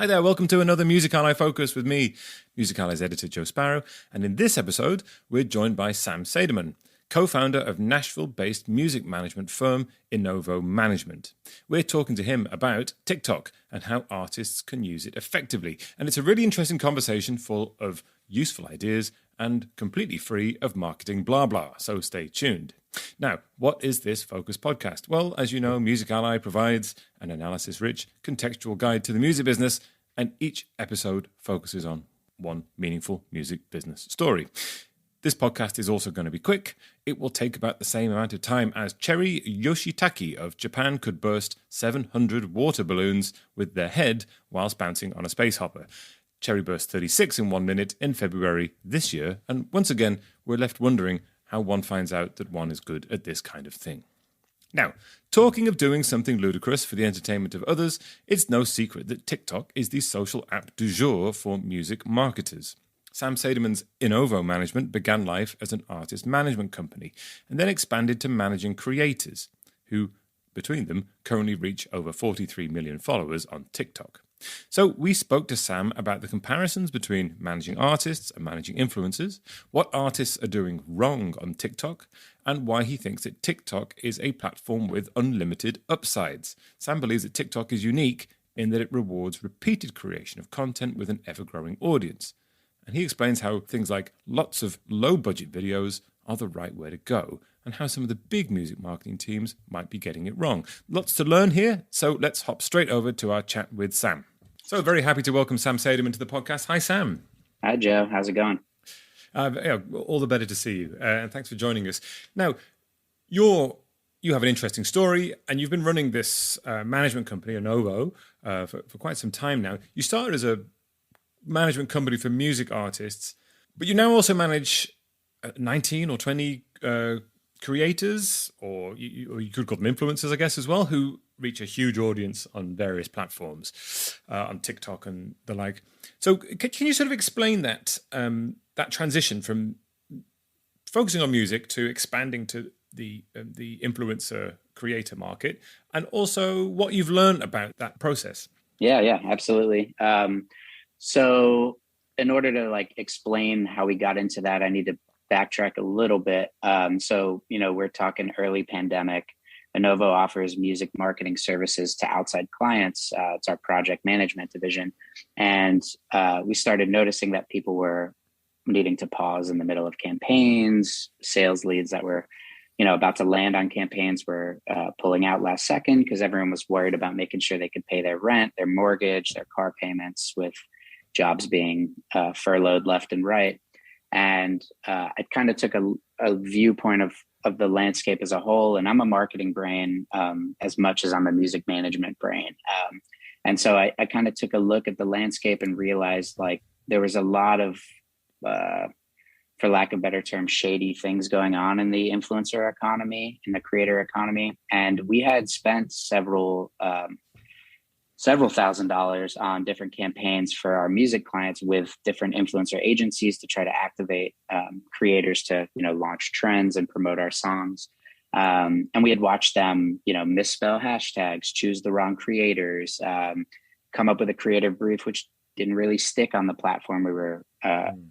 Hi there, welcome to another Music Ally Focus with me, Music Ally's editor Joe Sparrow, and in this episode, we're joined by Sam Sederman, co-founder of Nashville-based music management firm Innovo Management. We're talking to him about TikTok and how artists can use it effectively, and it's a really interesting conversation full of useful ideas and completely free of marketing blah blah, so stay tuned. Now, what is this Focus podcast? Well, as you know, Music Ally provides an analysis-rich, contextual guide to the music business, and each episode focuses on one meaningful music business story. This podcast is also going to be quick. It will take about the same amount of time as Cherry Yoshitake of Japan could burst 700 water balloons with their head whilst bouncing on a space hopper. Cherry burst 36 in 1 minute in February this year, and once again, we're left wondering how one finds out that one is good at this kind of thing. Now, talking of doing something ludicrous for the entertainment of others, it's no secret that TikTok is the social app du jour for music marketers. Sam Sederman's Innovo Management began life as an artist management company and then expanded to managing creators, who, between them, currently reach over 43 million followers on TikTok. So we spoke to Sam about the comparisons between managing artists and managing influencers, what artists are doing wrong on TikTok, and why he thinks that TikTok is a platform with unlimited upsides. Sam believes that TikTok is unique in that it rewards repeated creation of content with an ever-growing audience. And he explains how things like lots of low-budget videos are the right way to go, and how some of the big music marketing teams might be getting it wrong. Lots to learn here, so let's hop straight over to our chat with Sam. So very happy to welcome Sam Sederman to the podcast. Hi, Sam. Hi, Joe. How's it going? All the better to see you, and thanks for joining us. Now, you have an interesting story, and you've been running this management company, Innovo, for quite some time now. You started as a management company for music artists, but you now also manage 19 or 20 creators, or you could call them influencers, I guess, as well, who reach a huge audience on various platforms, on TikTok and the like. So can you sort of explain that transition from focusing on music to expanding to the influencer creator market, and also what you've learned about that process? Yeah, absolutely. So in order to explain how we got into that, I need to backtrack a little bit. So we're talking early pandemic. Innovo offers music marketing services to outside clients. It's our project management division. And we started noticing that people were needing to pause in the middle of campaigns. Sales leads that were, about to land on campaigns were pulling out last second because everyone was worried about making sure they could pay their rent, their mortgage, their car payments, with jobs being furloughed left and right. And I kind of took a viewpoint of the landscape as a whole. And I'm a marketing brain as much as I'm a music management brain. And so I kind of took a look at the landscape and realized there was a lot of, for lack of a better term, shady things going on in the influencer economy, in the creator economy. And we had spent several $1,000s on different campaigns for our music clients with different influencer agencies to try to activate creators to, launch trends and promote our songs. And we had watched them, misspell hashtags, choose the wrong creators, come up with a creative brief, which didn't really stick on the platform we were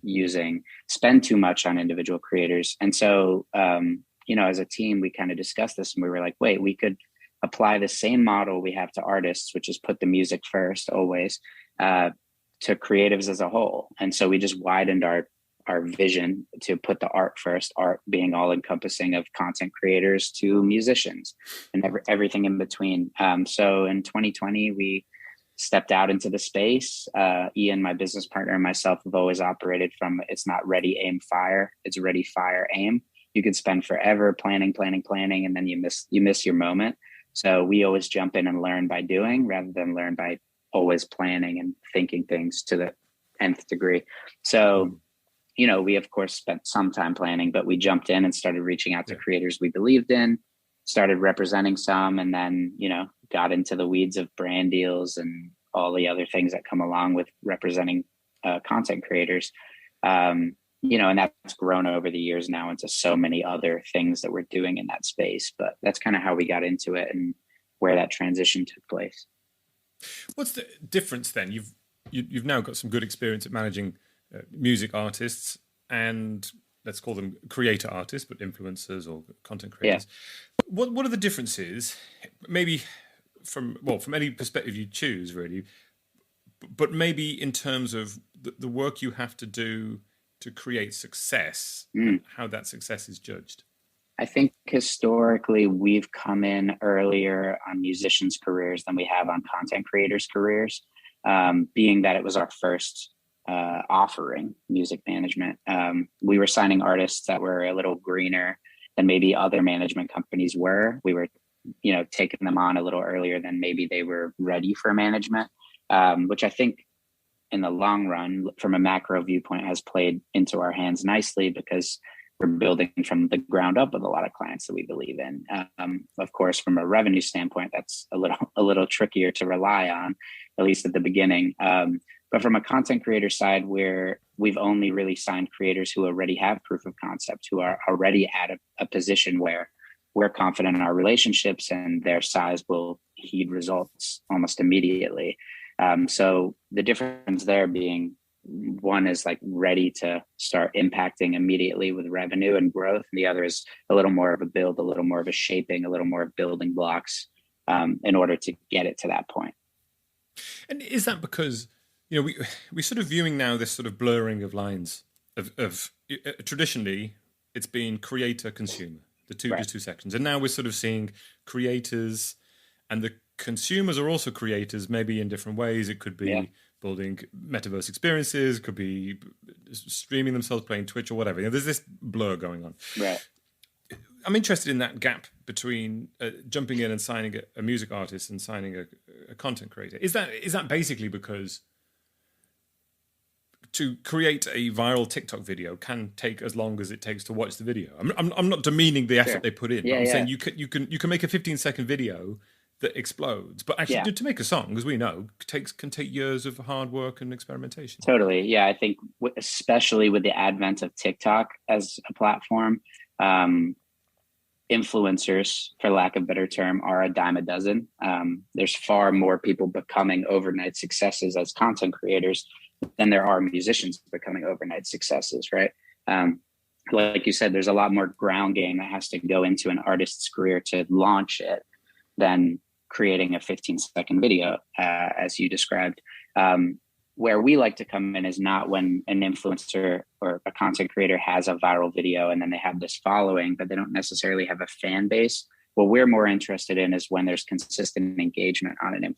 using, spend too much on individual creators. And so, as a team, we kind of discussed this and we were like, wait, we could apply the same model we have to artists, which is put the music first always, to creatives as a whole. And so we just widened our vision to put the art first, art being all encompassing of content creators to musicians and everything in between. So in 2020, we stepped out into the space. Ian, my business partner, and myself have always operated from, it's not ready, aim, fire. It's ready, fire, aim. You could spend forever planning, and then you miss your moment. So we always jump in and learn by doing rather than learn by always planning and thinking things to the nth degree. So, we of course spent some time planning, but we jumped in and started reaching out to creators we believed in, started representing some, and then, got into the weeds of brand deals and all the other things that come along with representing content creators. And that's grown over the years now into so many other things that we're doing in that space. But that's kind of how we got into it and where that transition took place. What's the difference then? you've now got some good experience at managing music artists and let's call them creator artists, but influencers or content creators. Yeah. What are the differences? Maybe from any perspective you choose, really, but maybe in terms of the work you have to do to create success and how that success is judged. I think historically we've come in earlier on musicians' careers than we have on content creators' careers, being that it was our first offering, music management. We were signing artists that were a little greener than maybe other management companies were. We were, taking them on a little earlier than maybe they were ready for management, which I think in the long run, from a macro viewpoint, has played into our hands nicely because we're building from the ground up with a lot of clients that we believe in. Of course, from a revenue standpoint, that's a little trickier to rely on, at least at the beginning. But from a content creator side, where we've only really signed creators who already have proof of concept, who are already at a position where we're confident in our relationships and their size will heed results almost immediately. So the difference there being, one is like ready to start impacting immediately with revenue and growth. And the other is a little more of a build, a little more of a shaping, a little more of building blocks in order to get it to that point. And is that because, we're sort of viewing now this sort of blurring of lines of traditionally it's been creator consumer, the two sections. And now we're sort of seeing creators and the consumers are also creators, maybe in different ways. It could be building metaverse experiences, could be streaming themselves, playing Twitch or whatever. There's this blur going on. Right. I'm interested in that gap between jumping in and signing a music artist and signing a content creator. Is that basically because to create a viral TikTok video can take as long as it takes to watch the video? I'm not demeaning the effort they put in. But I'm saying you can make a 15-second video that explodes, but actually to make a song, as we know, can take years of hard work and experimentation. Totally. Yeah. I think especially with the advent of TikTok as a platform, influencers, for lack of a better term, are a dime a dozen. There's far more people becoming overnight successes as content creators than there are musicians becoming overnight successes, right? Like you said, there's a lot more ground game that has to go into an artist's career to launch it than creating a 15-second video, as you described. Where we like to come in is not when an influencer or a content creator has a viral video and then they have this following, but they don't necessarily have a fan base. What we're more interested in is when there's consistent engagement on an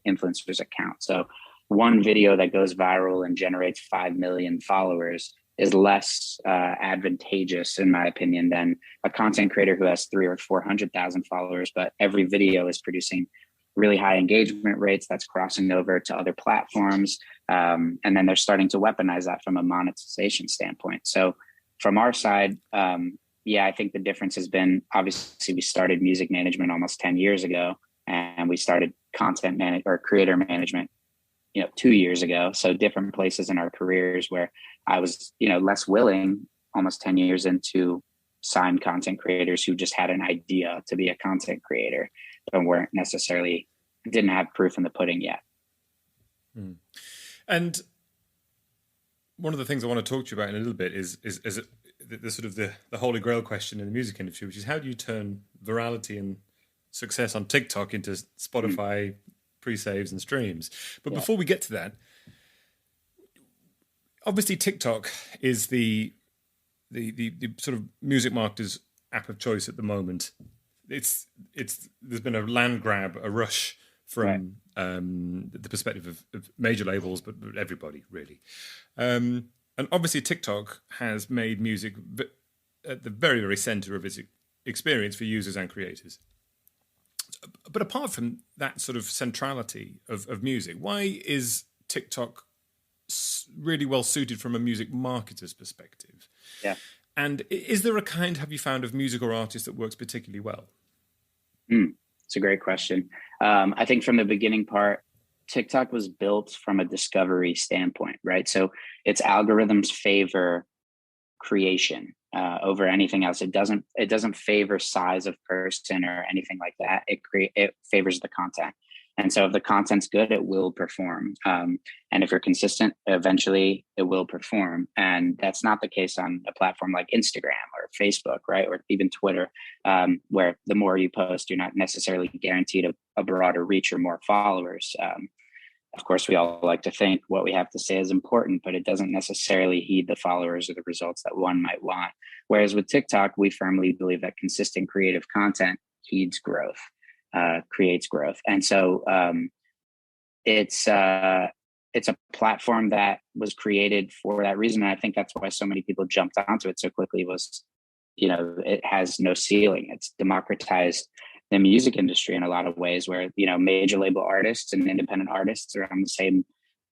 influencer's account. So one video that goes viral and generates 5 million followers is less advantageous, in my opinion, than a content creator who has 300,000 or 400,000 followers, but every video is producing really high engagement rates that's crossing over to other platforms. And then they're starting to weaponize that from a monetization standpoint. So from our side, I think the difference has been, obviously we started music management almost 10 years ago, and we started creator management 2 years ago. So different places in our careers where I was, less willing almost 10 years into sign content creators who just had an idea to be a content creator, but didn't have proof in the pudding yet. And one of the things I want to talk to you about in a little bit is the sort of the holy grail question in the music industry, which is how do you turn virality and success on TikTok into Spotify pre-saves and streams? But before we get to that, obviously TikTok is the sort of music marketer's app of choice at the moment. There's been a land grab, a rush from the perspective of major labels, but everybody really. And obviously TikTok has made music at the very, very center of its experience for users and creators. But apart from that sort of centrality of music, why is TikTok really well suited from a music marketer's perspective? Yeah. And is there a kind, have you found, of music or artist that works particularly well? It's a great question. I think from the beginning part, TikTok was built from a discovery standpoint, right? So its algorithms favor creation over anything else. It doesn't favor size of person or anything like that. It favors the content. And so if the content's good, it will perform. And if you're consistent, eventually it will perform. And that's not the case on a platform like Instagram or Facebook, right? Or even Twitter, where the more you post, you're not necessarily guaranteed a broader reach or more followers. Of course, we all like to think what we have to say is important, but it doesn't necessarily heed the followers or the results that one might want. Whereas with TikTok, we firmly believe that consistent creative content heeds growth, creates growth. And so it's a platform that was created for that reason. And I think that's why so many people jumped onto it so quickly was, it has no ceiling. It's democratized the music industry in a lot of ways where, major label artists and independent artists are on the same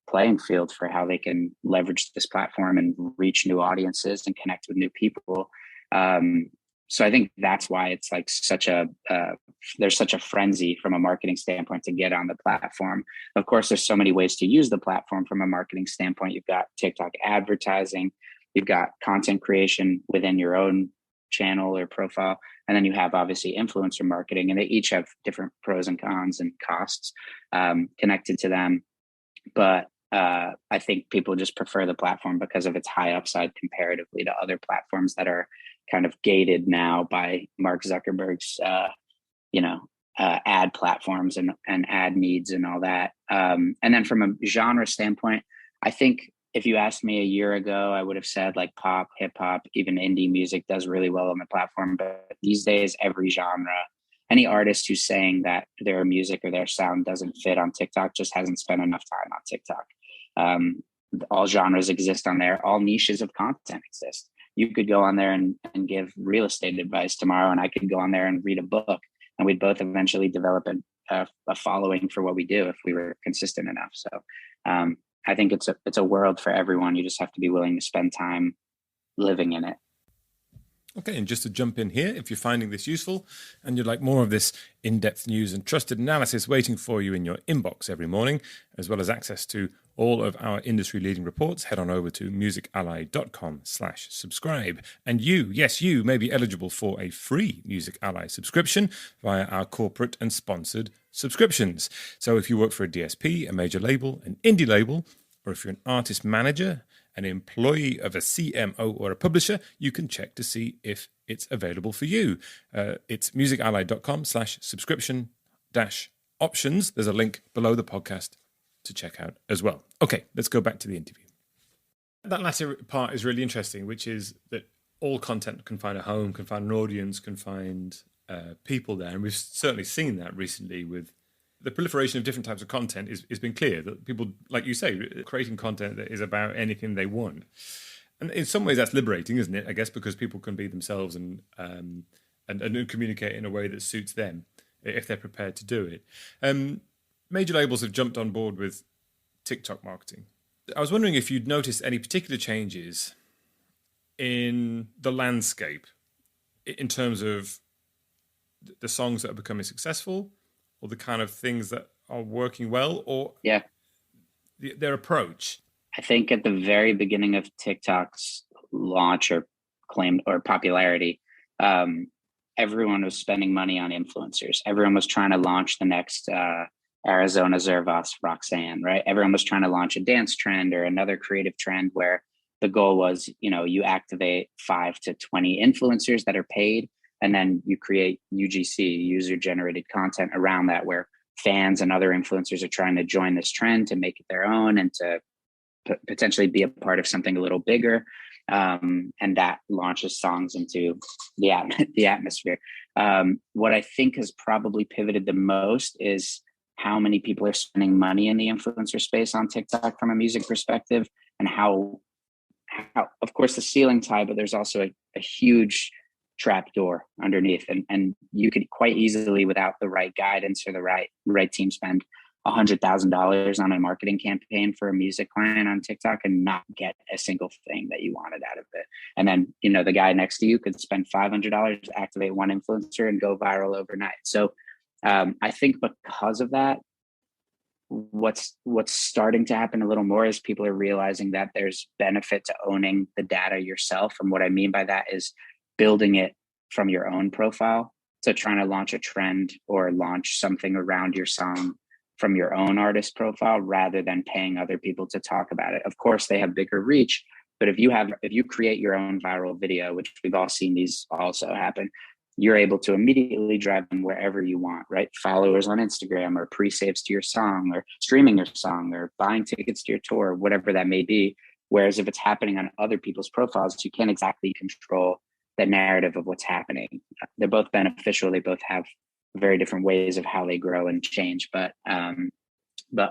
playing field for how they can leverage this platform and reach new audiences and connect with new people. So I think that's why it's like there's such a frenzy from a marketing standpoint to get on the platform. Of course, there's so many ways to use the platform from a marketing standpoint. You've got TikTok advertising, you've got content creation within your own channel or profile, and then you have obviously influencer marketing, and they each have different pros and cons and costs connected to them. But I think people just prefer the platform because of its high upside comparatively to other platforms that are kind of gated now by Mark Zuckerberg's, ad platforms and ad needs and all that. And then from a genre standpoint, I think if you asked me a year ago, I would have said like pop, hip hop, even indie music does really well on the platform. But these days, every genre, any artist who's saying that their music or their sound doesn't fit on TikTok just hasn't spent enough time on TikTok. All genres exist on there. All niches of content exist. You could go on there and give real estate advice tomorrow, and I could go on there and read a book, and we'd both eventually develop a following for what we do if we were consistent enough. So I think it's a world for everyone. You just have to be willing to spend time living in it. Okay, and just to jump in here, if you're finding this useful and you'd like more of this in-depth news and trusted analysis waiting for you in your inbox every morning, as well as access to all of our industry-leading reports, head on over to musically.com/subscribe. And you, yes, you may be eligible for a free Music Ally subscription via our corporate and sponsored subscriptions. So if you work for a DSP, a major label, an indie label, or if you're an artist manager, an employee of a CMO or a publisher, you can check to see if it's available for you. It's musically.com/subscription-options. There's a link below the podcast to check out as well. Okay, let's go back to the interview. That latter part is really interesting, which is that all content can find a home, can find an audience, can find people there. And we've certainly seen that recently with the proliferation of different types of content has been clear that people, like you say, creating content that is about anything they want. And in some ways that's liberating, isn't it? I guess because people can be themselves and communicate in a way that suits them if they're prepared to do it. Major labels have jumped on board with TikTok marketing. I was wondering if you'd noticed any particular changes in the landscape in terms of the songs that are becoming successful, or the kind of things that are working well, or their approach. I think at the very beginning of TikTok's launch or claim or popularity, everyone was spending money on influencers. Everyone was trying to launch the next Arizona Zervas Roxanne, right? Everyone was trying to launch a dance trend or another creative trend where the goal was, you activate 5 to 20 influencers that are paid, and then you create UGC, user-generated content around that, where fans and other influencers are trying to join this trend to make it their own and to potentially be a part of something a little bigger. And that launches songs into the atmosphere. What I think has probably pivoted the most is how many people are spending money in the influencer space on TikTok from a music perspective, and how of course the ceiling's high, but there's also a huge trap door underneath, and you could quite easily, without the right guidance or the right team, spend $100,000 on a marketing campaign for a music client on TikTok and not get a single thing that you wanted out of it. And then, the guy next to you could spend $500 to activate one influencer and go viral overnight. So I think because of that, what's starting to happen a little more is people are realizing that there's benefit to owning the data yourself. And what I mean by that is building it from your own profile. So trying to launch a trend or launch something around your song from your own artist profile rather than paying other people to talk about it. Of course, they have bigger reach, but if you create your own viral video, which we've all seen these also happen, you're able to immediately drive them wherever you want, right? Followers on Instagram, or pre-saves to your song, or streaming your song, or buying tickets to your tour, whatever that may be. Whereas if it's happening on other people's profiles, you can't exactly control the narrative of what's happening. They're both beneficial. They both have very different ways of how they grow and change, but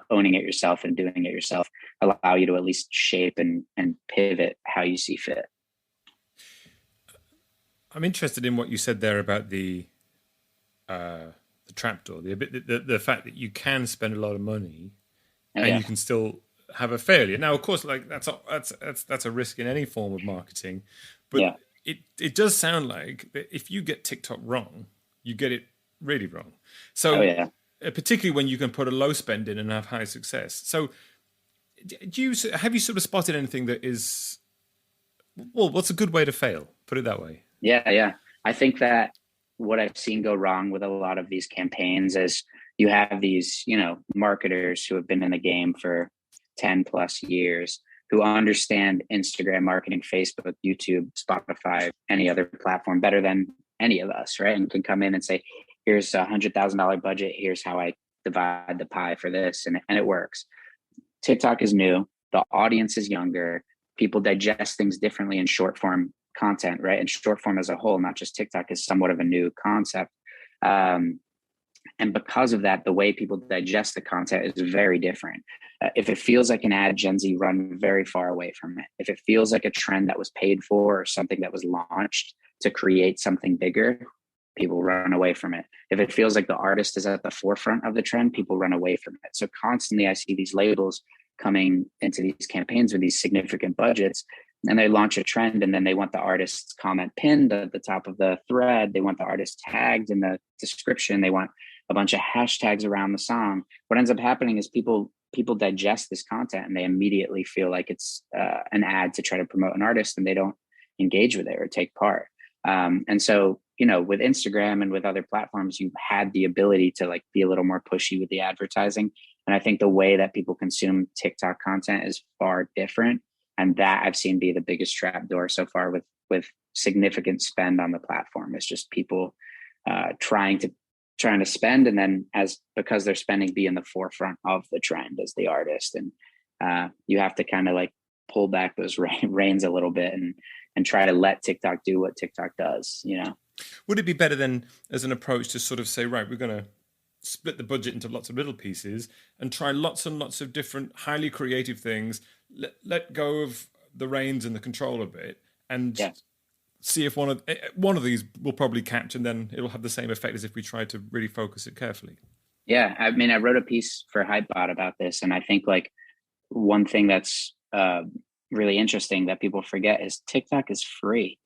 owning it yourself and doing it yourself allow you to at least shape and pivot how you see fit. I'm interested in what you said there about the trapdoor, the fact that you can spend a lot of money and you can still have a failure. Now, of course, like that's a risk in any form of marketing, but it does sound like that if you get TikTok wrong, you get it really wrong. So particularly when you can put a low spend in and have high success. So have you sort of spotted anything that is, well, what's a good way to fail? Put it that way. Yeah. I think that what I've seen go wrong with a lot of these campaigns is you have these, marketers who have been in the game for 10 plus years, who understand Instagram marketing, Facebook, YouTube, Spotify, any other platform better than any of us, right? And can come in and say, here's $100,000 budget. Here's how I divide the pie for this. And it works. TikTok is new. The audience is younger. People digest things differently in short form content, right? And short form as a whole, not just TikTok, is somewhat of a new concept. And because of that, the way people digest the content is very different. If it feels like an ad, Gen Z run very far away from it. If it feels like a trend that was paid for or something that was launched to create something bigger, people run away from it. If it feels like the artist is at the forefront of the trend, people run away from it. So constantly I see these labels coming into these campaigns with these significant budgets, and they launch a trend, and then they want the artist's comment pinned at the top of the thread. They want the artist tagged in the description. They want a bunch of hashtags around the song. What ends up happening is people digest this content and they immediately feel like it's an ad to try to promote an artist, and they don't engage with it or take part. And so, with Instagram and with other platforms, you had the ability to like be a little more pushy with the advertising. And I think the way that people consume TikTok content is far different. And that I've seen be the biggest trapdoor so far with significant spend on the platform. Is just people trying to spend, and then because they're spending, be in the forefront of the trend as the artist. And you have to kind of like pull back those reins a little bit and try to let TikTok do what TikTok does. Would it be better then as an approach to sort of say, right, we're going to split the budget into lots of little pieces and try lots and lots of different highly creative things, let go of the reins and the control a bit, and see if one of these will probably catch, and then it'll have the same effect as if we try to really focus it carefully. Yeah. I mean, I wrote a piece for Hypebot about this, and I think like one thing that's really interesting that people forget is TikTok is free.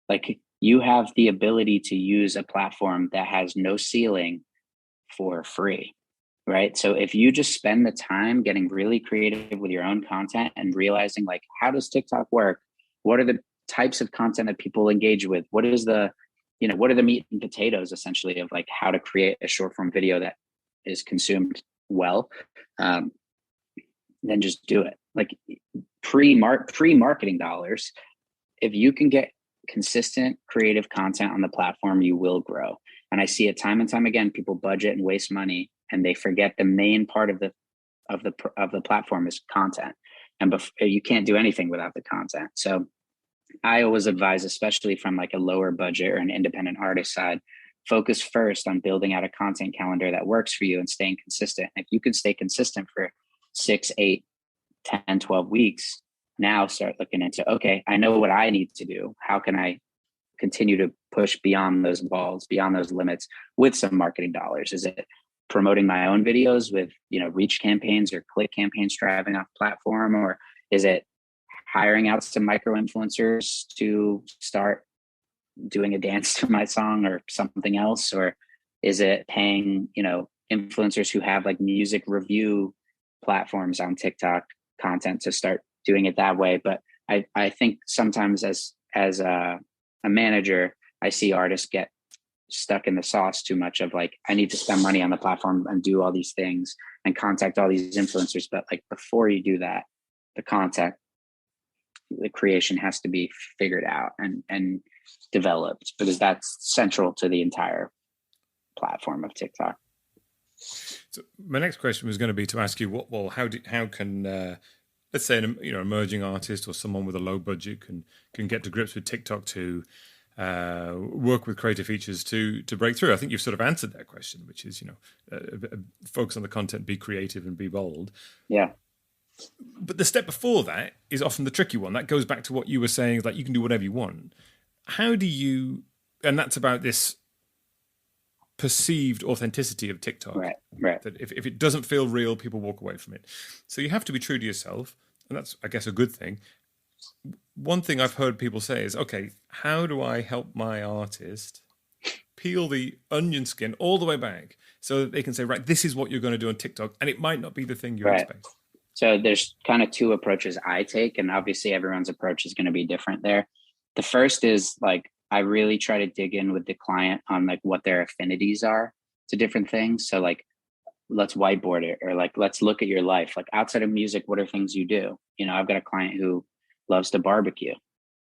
Like, you have the ability to use a platform that has no ceiling for free, right? So if you just spend the time getting really creative with your own content and realizing like, how does TikTok work? What are the types of content that people engage with? What are the meat and potatoes essentially of like how to create a short form video that is consumed well? Then just do it. Like pre-marketing dollars, if you can get consistent creative content on the platform, you will grow. And I see it time and time again. People budget and waste money, and they forget the main part of the platform is content, and you can't do anything without the content. So I always advise, especially from like a lower budget or an independent artist side, focus first on building out a content calendar that works for you and staying consistent. If you can stay consistent for 6, 8, 10, 12 weeks, now start looking into, okay, I know what I need to do. How can I continue to push beyond those walls, beyond those limits with some marketing dollars? Is it promoting my own videos with, reach campaigns or click campaigns driving off platform? Or is it hiring out some micro influencers to start doing a dance to my song or something else? Or is it paying, influencers who have like music review platforms on TikTok content to start doing it that way? But I think sometimes as a manager, I see artists get stuck in the sauce too much of like, I need to spend money on the platform and do all these things and contact all these influencers. But like before you do that, the creation has to be figured out and developed, because that's central to the entire platform of TikTok. So my next question was going to be to ask you, how can let's say an emerging artist or someone with a low budget can get to grips with TikTok to work with creative features to break through? I think you've sort of answered that question, which is focus on the content, be creative, and be bold. Yeah. But the step before that is often the tricky one. That goes back to what you were saying, like you can do whatever you want. How do you? And that's about this perceived authenticity of TikTok. Right. That if it doesn't feel real, people walk away from it. So you have to be true to yourself, and that's, I guess, a good thing. One thing I've heard people say is, okay, how do I help my artist peel the onion skin all the way back so that they can say, right, this is what you're going to do on TikTok, and it might not be the thing you expect? So there's kind of two approaches I take, and obviously everyone's approach is going to be different there. The first is like, I really try to dig in with the client on like what their affinities are to different things. So like, let's whiteboard it, or like, let's look at your life. Like outside of music, what are things you do? I've got a client who loves to barbecue,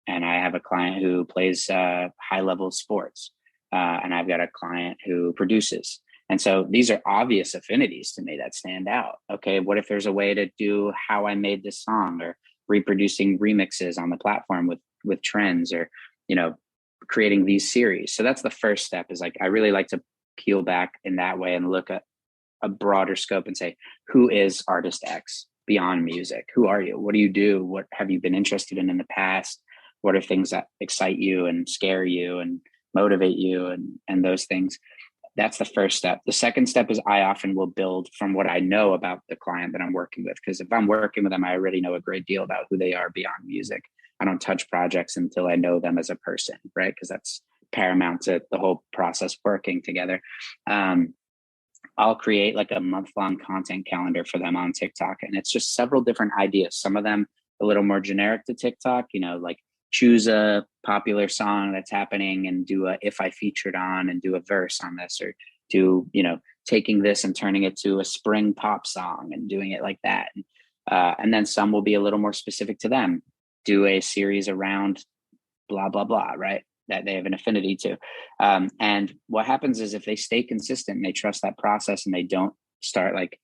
and I have a client who plays high level sports, and I've got a client who produces. And so these are obvious affinities to me that stand out. Okay, what if there's a way to do how I made this song, or reproducing remixes on the platform with trends, or creating these series? So that's the first step, is like, I really like to peel back in that way and look at a broader scope and say, who is artist X beyond music? Who are you? What do you do? What have you been interested in the past? What are things that excite you and scare you and motivate you, and those things? That's the first step. The second step is I often will build from what I know about the client that I'm working with, because if I'm working with them, I already know a great deal about who they are beyond music. I don't touch projects until I know them as a person, right? Because that's paramount to the whole process working together. I'll create like a month-long content calendar for them on TikTok, and it's just several different ideas. Some of them a little more generic to TikTok, like choose a popular song that's happening and do a if I featured on and do a verse on this, or do taking this and turning it to a spring pop song and doing it like that. And then some will be a little more specific to them, do a series around blah blah blah, right, that they have an affinity to. And what happens is, if they stay consistent and they trust that process, and they don't start like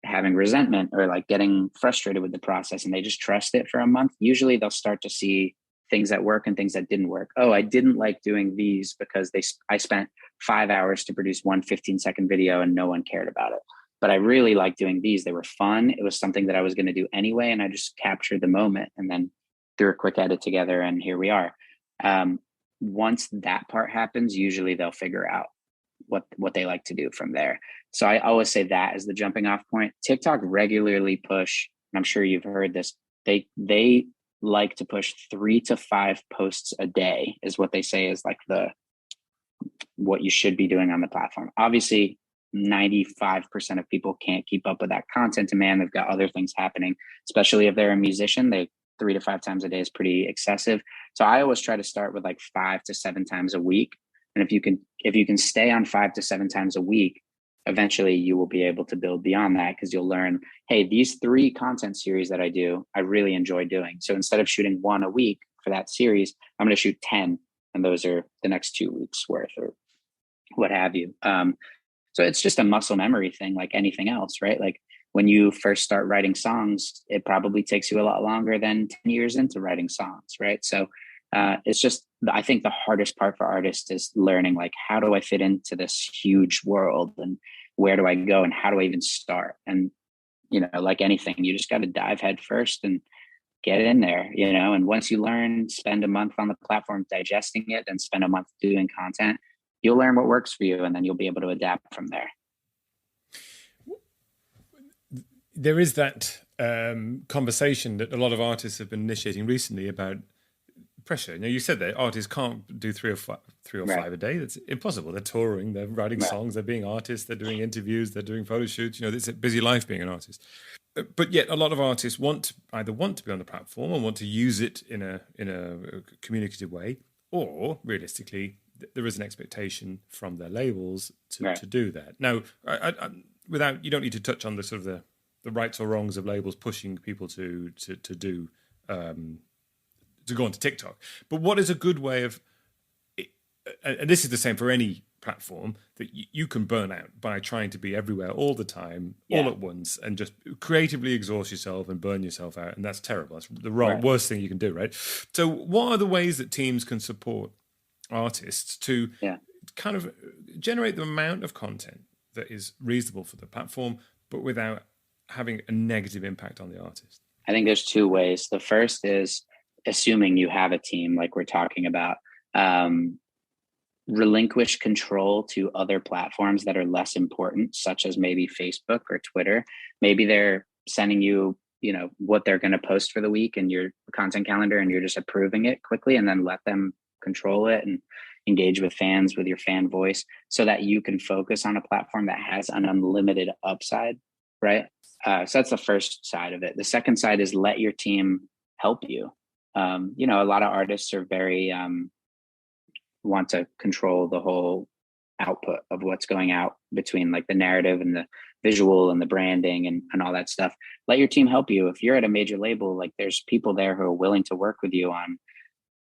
having resentment or like getting frustrated with the process, and they just trust it for a month, usually they'll start to see things that work and things that didn't work. Oh, I didn't like doing these because I spent 5 hours to produce one 15-second video and no one cared about it. But I really like doing these. They were fun. It was something that I was going to do anyway, and I just captured the moment and then threw a quick edit together, and here we are. Once that part happens, usually they'll figure out what they like to do from there. So I always say that is the jumping off point. TikTok regularly push, and I'm sure you've heard this, they like to push 3 to 5 posts a day is what they say is like what you should be doing on the platform. Obviously, 95% of people can't keep up with that content demand. They've got other things happening, especially if they're a musician. 3 to 5 times a day is pretty excessive. So I always try to start with like 5 to 7 times a week. And if you can stay on 5 to 7 times a week, eventually you will be able to build beyond that, because you'll learn, hey, these 3 content series that I do, I really enjoy doing. So instead of shooting 1 a week for that series, I'm going to shoot 10, and those are the next 2 weeks worth, or what have you. So it's just a muscle memory thing, like anything else, right? Like when you first start writing songs, it probably takes you a lot longer than 10 years into writing songs, right? So it's just, I think the hardest part for artists is learning, like, how do I fit into this huge world, and where do I go, and how do I even start? And, like anything, you just got to dive head first and get in there, and once you learn, spend a month on the platform digesting it, and spend a month doing content, you'll learn what works for you, and then you'll be able to adapt from there. There is that conversation that a lot of artists have been initiating recently about pressure. You said that artists can't do three or five a day. That's impossible. They're touring, they're writing songs, they're being artists, they're doing interviews, they're doing photo shoots. It's a busy life being an artist. But yet a lot of artists either want to be on the platform and want to use it in a communicative way, or realistically, there is an expectation from their labels Right. to do that. Now, without, you don't need to touch on the sort of the rights or wrongs of labels pushing people to do to go onto TikTok. But what is a good way of, and this is the same for any platform, that you can burn out by trying to be everywhere all the time, all at once, and just creatively exhaust yourself and burn yourself out. And that's terrible. That's the worst thing you can do, right? So what are the ways that teams can support artists to kind of generate the amount of content that is reasonable for the platform, but without having a negative impact on the artist? I think there's two ways. The first is assuming you have a team, like we're talking about, relinquish control to other platforms that are less important, such as maybe Facebook or Twitter. Maybe they're sending you, what they're going to post for the week in your content calendar, and you're just approving it quickly, and then let them control it and engage with fans with your fan voice, so that you can focus on a platform that has an unlimited upside, right? So that's the first side of it. The second side is let your team help you. A lot of artists are very want to control the whole output of what's going out between like the narrative and the visual and the branding and all that stuff. Let your team help you. If you're at a major label, like there's people there who are willing to work with you on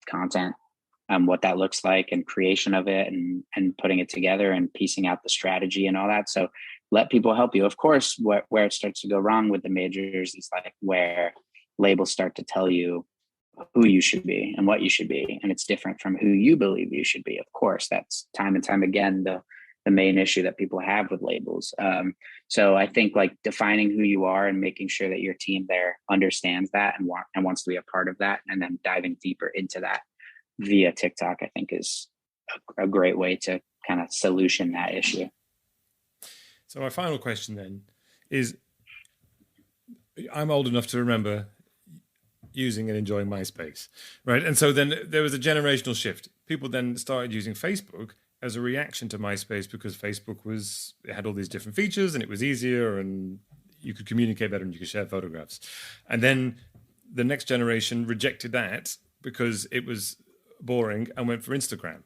content, what that looks like and creation of it and putting it together and piecing out the strategy and all that. So let people help you. Of course, where it starts to go wrong with the majors is like where labels start to tell you who you should be and what you should be, and it's different from who you believe you should be. Of course, that's time and time again the main issue that people have with labels. So I think like defining who you are and making sure that your team there understands that and wants to be a part of that, and then diving deeper into that via TikTok, I think is a great way to kind of solution that issue. So my final question then is, I'm old enough to remember using and enjoying MySpace, right? And so then there was a generational shift. People then started using Facebook as a reaction to MySpace because Facebook it had all these different features and it was easier and you could communicate better and you could share photographs. And then the next generation rejected that because it was boring and went for Instagram.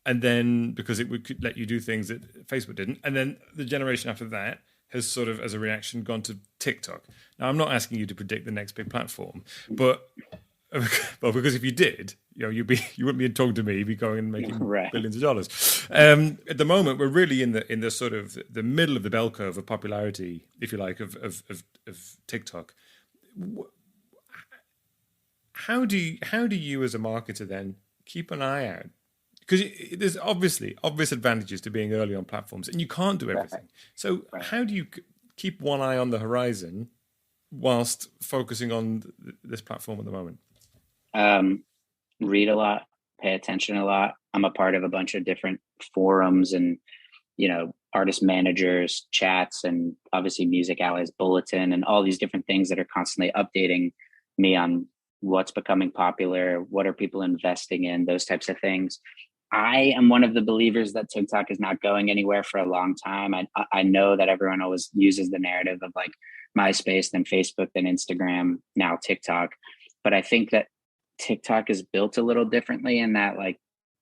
And then because it could let you do things that Facebook didn't. And then the generation after that has sort of, as a reaction, gone to TikTok. Now, I'm not asking you to predict the next big platform, but because if you did, you wouldn't be talking to me. You'd be going and making billions of dollars. At the moment, we're really in the sort of the middle of the bell curve of popularity, if you like, of TikTok. How do you as a marketer then keep an eye out? Because there's obvious advantages to being early on platforms, and you can't do everything. So how do you keep one eye on the horizon whilst focusing on this platform at the moment? Read a lot, pay attention a lot. I'm a part of a bunch of different forums and, artist managers, chats, and obviously Music Allies Bulletin and all these different things that are constantly updating me on what's becoming popular, what are people investing in, those types of things. I am one of the believers that TikTok is not going anywhere for a long time. I know that everyone always uses the narrative of like MySpace, then Facebook, then Instagram, now TikTok. But I think that TikTok is built a little differently in that like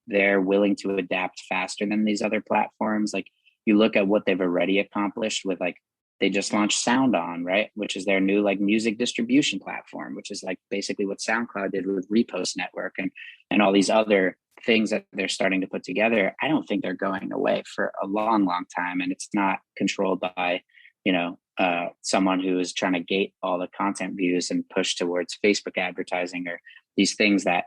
they're willing to adapt faster than these other platforms. Like you look at what they've already accomplished with like, they just launched Sound On, right? Which is their new like music distribution platform, which is like basically what SoundCloud did with Repost Network and all these other things that they're starting to put together. I don't think they're going away for a long, long time. And it's not controlled by, someone who is trying to gate all the content views and push towards Facebook advertising or these things that,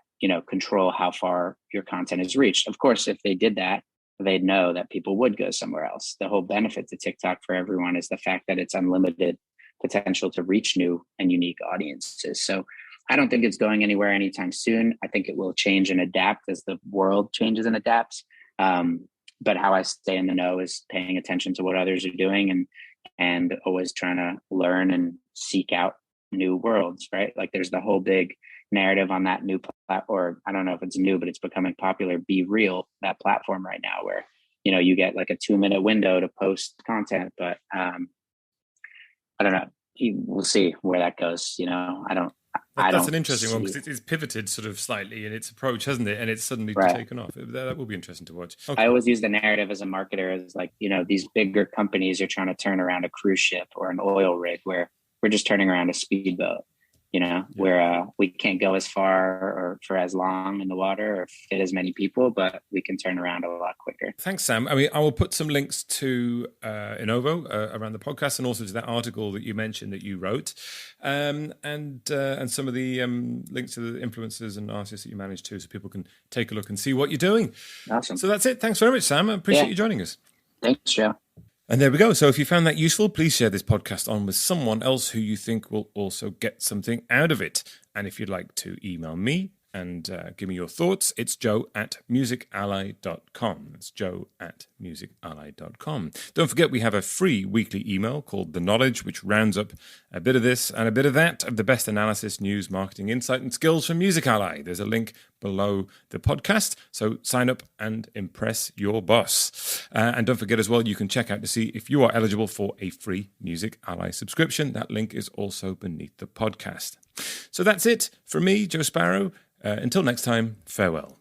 control how far your content is reached. Of course, if they did that, they'd know that people would go somewhere else. The whole benefit to TikTok for everyone is the fact that it's unlimited potential to reach new and unique audiences. So I don't think it's going anywhere anytime soon. I think it will change and adapt as the world changes and adapts. But how I stay in the know is paying attention to what others are doing and always trying to learn and seek out new worlds, right? Like there's the whole big narrative on that new platform, or I don't know if it's new, but it's becoming popular, Be Real, that platform right now where, you get like a 2-minute window to post content, but I don't know. We'll see where that goes. I don't I That's don't an interesting one see because it's pivoted sort of slightly in its approach, hasn't it? And it's suddenly right. taken off. That will be interesting to watch. I Okay. always use the narrative as a marketer as like, these bigger companies are trying to turn around a cruise ship or an oil rig where we're just turning around a speedboat, where we can't go as far or for as long in the water or fit as many people, but we can turn around a lot quicker. Thanks, Sam. I mean, I will put some links to Innovo around the podcast, and also to that article that you mentioned that you wrote, and some of the links to the influencers and artists that you manage too, so people can take a look and see what you're doing. Awesome. So that's it. Thanks very much, Sam. I appreciate you joining us. Thanks, Joe. And there we go. So if you found that useful, please share this podcast on with someone else who you think will also get something out of it. And if you'd like to email me and give me your thoughts, it's joe@musically.com. That's joe@musically.com. Don't forget, we have a free weekly email called The Knowledge, which rounds up a bit of this and a bit of that of the best analysis, news, marketing, insight, and skills from Music Ally. There's a link below the podcast, so sign up and impress your boss. And don't forget as well, you can check out to see if you are eligible for a free Music Ally subscription. That link is also beneath the podcast. So that's it from me, Joe Sparrow. Until next time, farewell.